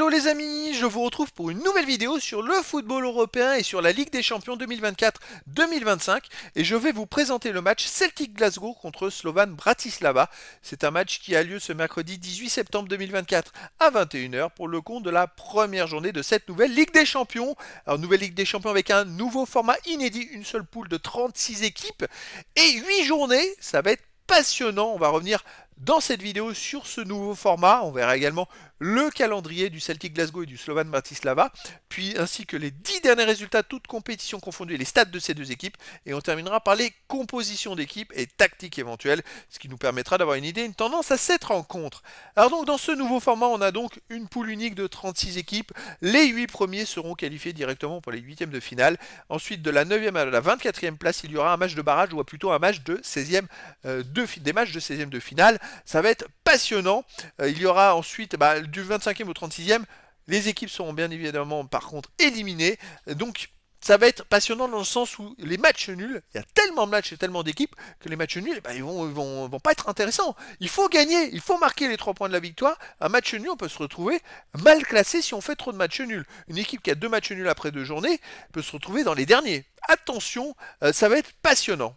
Hello les amis, je vous retrouve pour une nouvelle vidéo sur le football européen et sur la Ligue des Champions 2024-2025 et je vais vous présenter le match Celtic Glasgow contre Slovan Bratislava. C'est un match qui a lieu ce mercredi 18 septembre 2024 à 21 h pour le compte de la première journée de cette nouvelle Ligue des Champions. Alors nouvelle Ligue des Champions avec un nouveau format inédit, une seule poule de 36 équipes et 8 journées, ça va être passionnant. On va revenir dans cette vidéo sur ce nouveau format. On verra également le calendrier du Celtic Glasgow et du Slovan Bratislava, puis ainsi que les 10 derniers résultats, toutes compétitions confondues, et les stats de ces deux équipes. Et on terminera par les compositions d'équipes et tactiques éventuelles, ce qui nous permettra d'avoir une idée, une tendance à cette rencontre. Alors donc dans ce nouveau format, on a donc une poule unique de 36 équipes. Les 8 premiers seront qualifiés directement pour les huitièmes de finale. Ensuite, de la 9e à la 24e place, il y aura un match de barrage ou plutôt un match de 16e des matchs de 16e de finale. Ça va être passionnant. Il y aura ensuite du 25e au 36e. Les équipes seront bien évidemment par contre éliminées. Donc ça va être passionnant dans le sens où les matchs nuls, il y a tellement de matchs et tellement d'équipes que les matchs nuls, ils vont pas être intéressants. Il faut gagner, il faut marquer les 3 points de la victoire. Un match nul, on peut se retrouver mal classé si on fait trop de matchs nuls. Une équipe qui a 2 matchs nuls après 2 journées peut se retrouver dans les derniers. Attention, ça va être passionnant.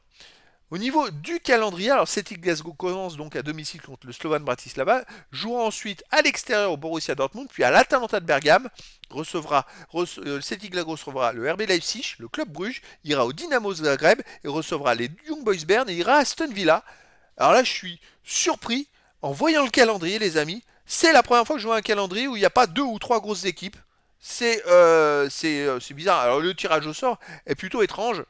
Au niveau du calendrier, alors Celtic Glasgow commence donc à domicile contre le Slovan Bratislava, jouera ensuite à l'extérieur au Borussia Dortmund, puis à l'Atalanta de Bergame, Celtic Glasgow recevra le RB Leipzig, le Club Bruges, ira au Dynamo Zagreb et recevra les Young Boys Bern et ira à Aston Villa. Alors là, je suis surpris en voyant le calendrier, les amis. C'est la première fois que je vois un calendrier où il n'y a pas 2 ou 3 grosses équipes. C'est bizarre. Alors le tirage au sort est plutôt étrange.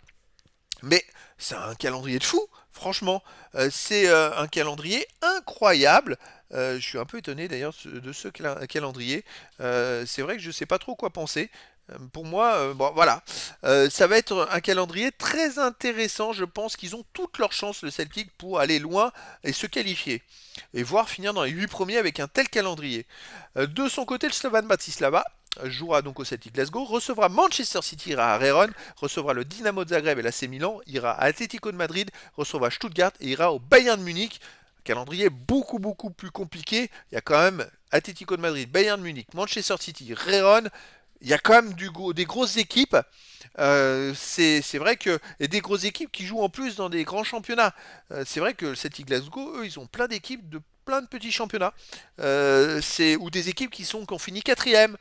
Mais c'est un calendrier de fou, franchement. C'est un calendrier incroyable. Je suis un peu étonné d'ailleurs de ce calendrier. C'est vrai que je ne sais pas trop quoi penser. Pour moi, bon voilà, ça va être un calendrier très intéressant. Je pense qu'ils ont toutes leurs chances, le Celtic, pour aller loin et se qualifier. Et voire finir dans les 8 premiers avec un tel calendrier. De son côté, le Slovan Bratislava jouera donc au Celtic Glasgow, recevra Manchester City, ira à Rayron, recevra le Dynamo de Zagreb et l'AC Milan, ira à Atlético de Madrid, recevra Stuttgart et ira au Bayern de Munich. Calendrier beaucoup plus compliqué. Il y a quand même Atlético de Madrid, Bayern de Munich, Manchester City, Rayron. Il y a quand même des grosses équipes. C'est vrai que et des grosses équipes qui jouent en plus dans des grands championnats. C'est vrai que le Celtic Glasgow, eux, ils ont plein d'équipes de plein de petits championnats. Ou des équipes qui ont fini quatrième.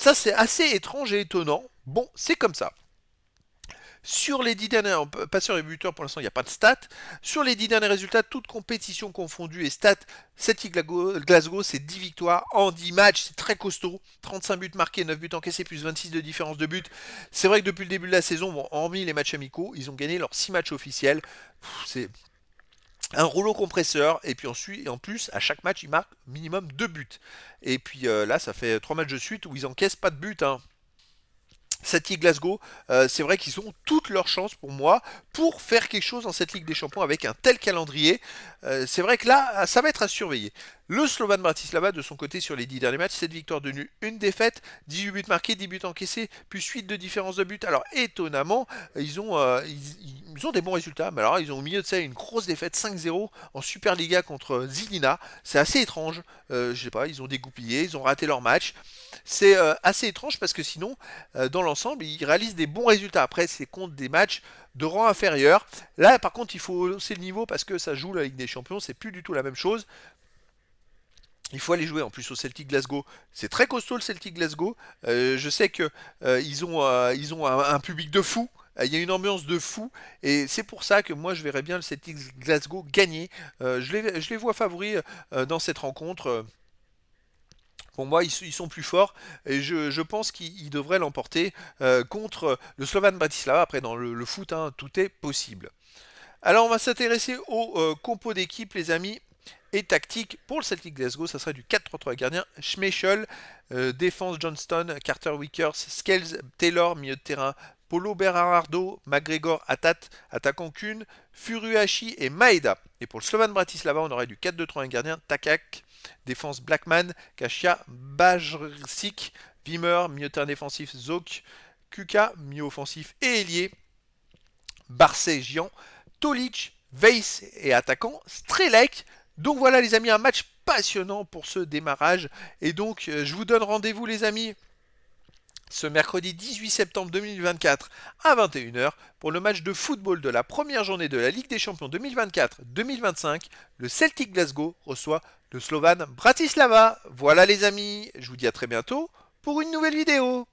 Ça, c'est assez étrange et étonnant. Bon, c'est comme ça. Sur les 10 derniers, passeurs et buteurs, pour l'instant, il n'y a pas de stats. Sur les 10 derniers résultats, toutes compétitions confondues et stats, Celtic Glasgow, c'est 10 victoires en 10 matchs. C'est très costaud. 35 buts marqués, 9 buts encaissés, plus 26 de différence de but. C'est vrai que depuis le début de la saison, bon, hormis les matchs amicaux, ils ont gagné leurs 6 matchs officiels. C'est un rouleau compresseur et puis ensuite en plus à chaque match ils marquent minimum 2 buts et puis là ça fait 3 matchs de suite où ils encaissent pas de but hein. Celtic Glasgow, c'est vrai qu'ils ont toutes leurs chances pour moi pour faire quelque chose dans cette Ligue des Champions avec un tel calendrier. C'est vrai que là, ça va être à surveiller. Le Slovan Bratislava, de son côté, sur les 10 derniers matchs, 7 victoires de nul, une défaite, 18 buts marqués, 10 buts encaissés, plus 8 de différence de but. Alors, étonnamment, ils ont des bons résultats. Mais alors, ils ont au milieu de ça une grosse défaite 5-0 en Superliga contre Žilina. C'est assez étrange. Je sais pas, ils ont dégoupillé, ils ont raté leur match. C'est assez étrange parce que sinon, dans l'ensemble, ils réalisent des bons résultats. Après, c'est contre des matchs de rang inférieur. Là, par contre, il faut hausser le niveau parce que ça joue la Ligue des Champions. C'est plus du tout la même chose. Il faut aller jouer en plus au Celtic Glasgow. C'est très costaud le Celtic Glasgow. Je sais que ils ont un public de fou. Il y a une ambiance de fou et c'est pour ça que moi je verrais bien le Celtic Glasgow gagner. Je les vois favoris dans cette rencontre. Pour moi, ils sont plus forts et je pense qu'ils devraient l'emporter contre le Slovan Bratislava. Après, dans le foot, hein, tout est possible. Alors, on va s'intéresser au compo d'équipe, les amis, et tactique. Pour le Celtic Glasgow, ça serait du 4-3-3 gardien, Schmeichel, défense Johnston, Carter Vickers, Scales, Taylor, milieu de terrain, Polo Berardo, McGregor, attaquant Kuhn, Furuhashi et Maeda. Et pour le Slovan Bratislava, on aurait du 4-2-3 un gardien, Takak, défense Blackman, Kashia, Bajrsic, Wimmer, milieu de terrain défensif Zok, Kuka, milieu offensif et ailier, Barcet, Gian, Tolic, Weiss et attaquant Strelec. Donc voilà les amis, un match passionnant pour ce démarrage. Et donc, je vous donne rendez-vous, les amis, ce mercredi 18 septembre 2024 à 21h pour le match de football de la première journée de la Ligue des Champions 2024-2025. Le Celtic Glasgow reçoit le Slovan Bratislava. Voilà, les amis, je vous dis à très bientôt pour une nouvelle vidéo.